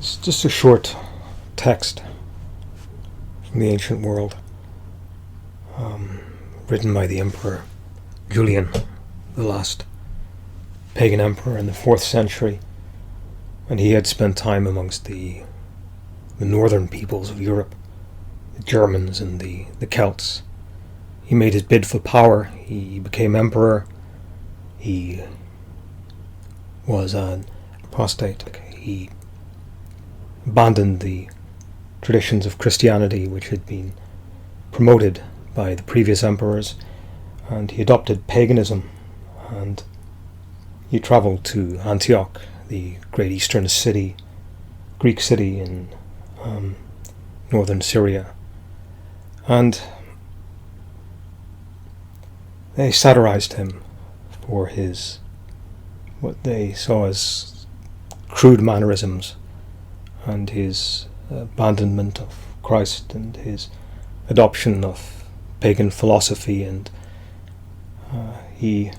It's just a short text from the ancient world, written by the Emperor Julian, the last pagan emperor in the 4th century, and he had spent time amongst the northern peoples of Europe, the Germans and the Celts. He made his bid for power. He became emperor. He was an apostate. He abandoned the traditions of Christianity which had been promoted by the previous emperors, and he adopted paganism, and he travelled to Antioch, the great eastern city, Greek city in northern Syria, and they satirized him for his what they saw as crude mannerisms and his abandonment of Christ and his adoption of pagan philosophy, and he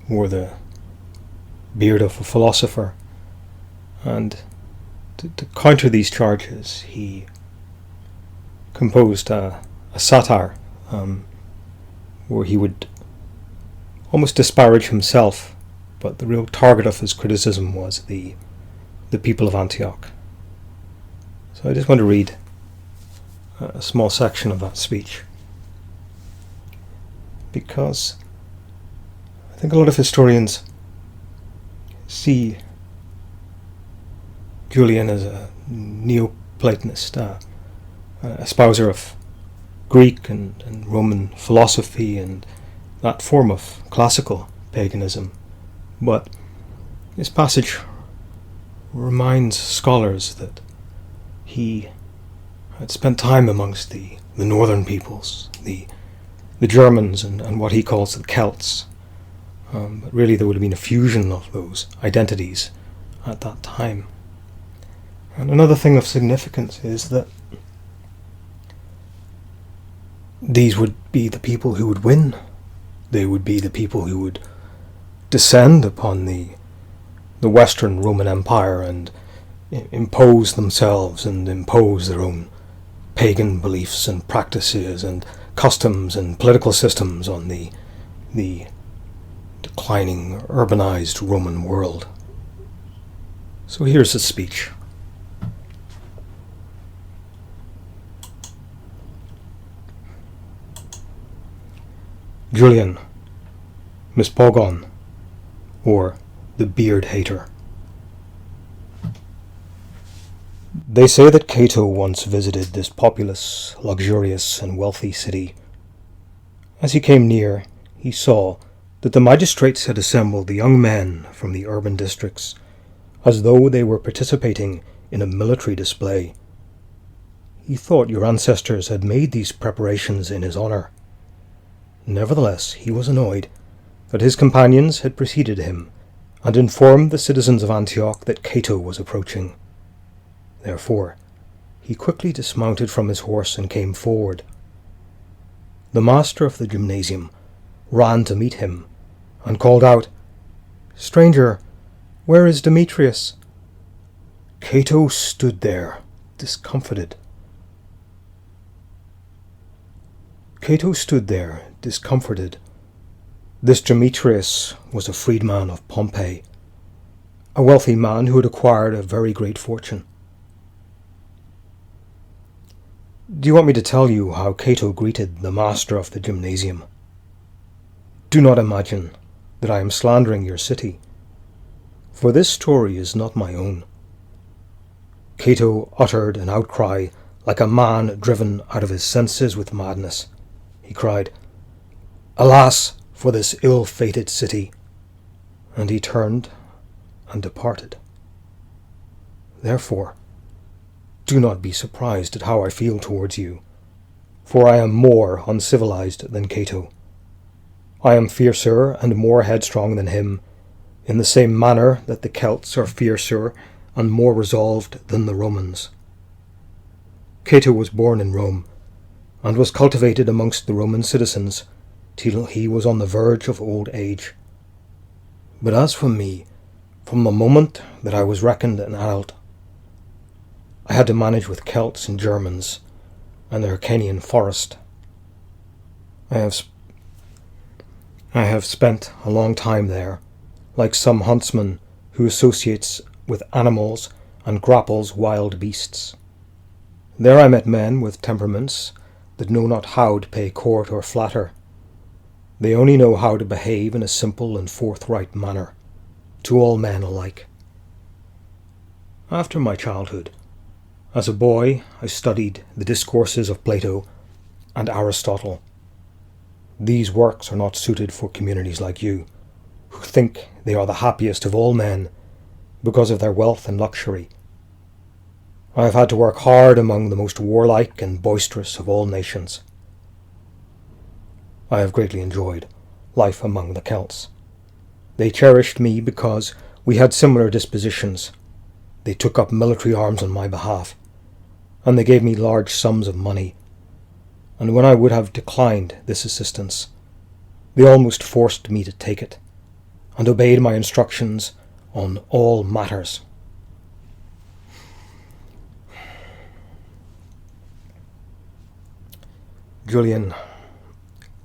wore the beard of a philosopher. And to counter these charges, he composed a satire where he would almost disparage himself, but the real target of his criticism was the people of Antioch. So I just want to read a small section of that speech, because I think a lot of historians see Julian as a Neoplatonist, a espouser of Greek and Roman philosophy and that form of classical paganism. But this passage reminds scholars that he had spent time amongst the northern peoples, the Germans and what he calls the Celts. But really there would have been a fusion of those identities at that time. And another thing of significance is that these would be the people who would win. They would be the people who would descend upon the Western Roman Empire and impose themselves and impose their own pagan beliefs and practices and customs and political systems on the declining urbanized Roman world. So here's his speech. Julian, Misopogon, or the beard hater. They say that Cato once visited this populous, luxurious, and wealthy city. As he came near, he saw that the magistrates had assembled the young men from the urban districts, as though they were participating in a military display. He thought your ancestors had made these preparations in his honour. Nevertheless, he was annoyed that his companions had preceded him and informed the citizens of Antioch that Cato was approaching. Therefore, he quickly dismounted from his horse and came forward. The master of the gymnasium ran to meet him and called out, "Stranger, where is Demetrius?" Cato stood there, discomfited. This Demetrius was a freedman of Pompey, a wealthy man who had acquired a very great fortune. Do you want me to tell you how Cato greeted the master of the gymnasium? Do not imagine that I am slandering your city, for this story is not my own. Cato uttered an outcry like a man driven out of his senses with madness. He cried, "Alas for this ill-fated city!" And he turned and departed. Therefore, do not be surprised at how I feel towards you, for I am more uncivilized than Cato. I am fiercer and more headstrong than him, in the same manner that the Celts are fiercer and more resolved than the Romans. Cato was born in Rome, and was cultivated amongst the Roman citizens till he was on the verge of old age. But as for me, from the moment that I was reckoned an adult, I had to manage with Celts and Germans and the Hyrcanian forest. I have spent a long time there, like some huntsman who associates with animals and grapples wild beasts. There I met men with temperaments that know not how to pay court or flatter. They only know how to behave in a simple and forthright manner, to all men alike. After my childhood, as a boy, I studied the discourses of Plato and Aristotle. These works are not suited for communities like you, who think they are the happiest of all men because of their wealth and luxury. I have had to work hard among the most warlike and boisterous of all nations. I have greatly enjoyed life among the Celts. They cherished me because we had similar dispositions. They took up military arms on my behalf, and they gave me large sums of money. And when I would have declined this assistance, they almost forced me to take it, and obeyed my instructions on all matters. Julian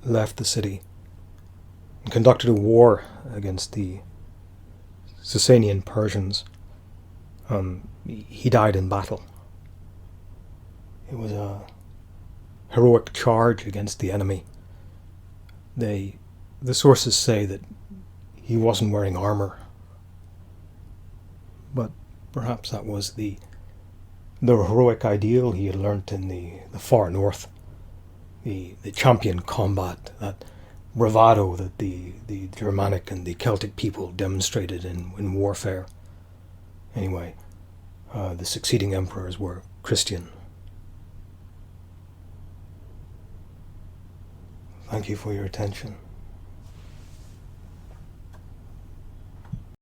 left the city and conducted a war against the Sasanian Persians. He died in battle. It was a heroic charge against the enemy. The sources say that he wasn't wearing armor, but perhaps that was the heroic ideal he had learnt in the far north, the champion combat, that bravado that the Germanic and the Celtic people demonstrated in warfare. Anyway, the succeeding emperors were Christian. Thank you for your attention.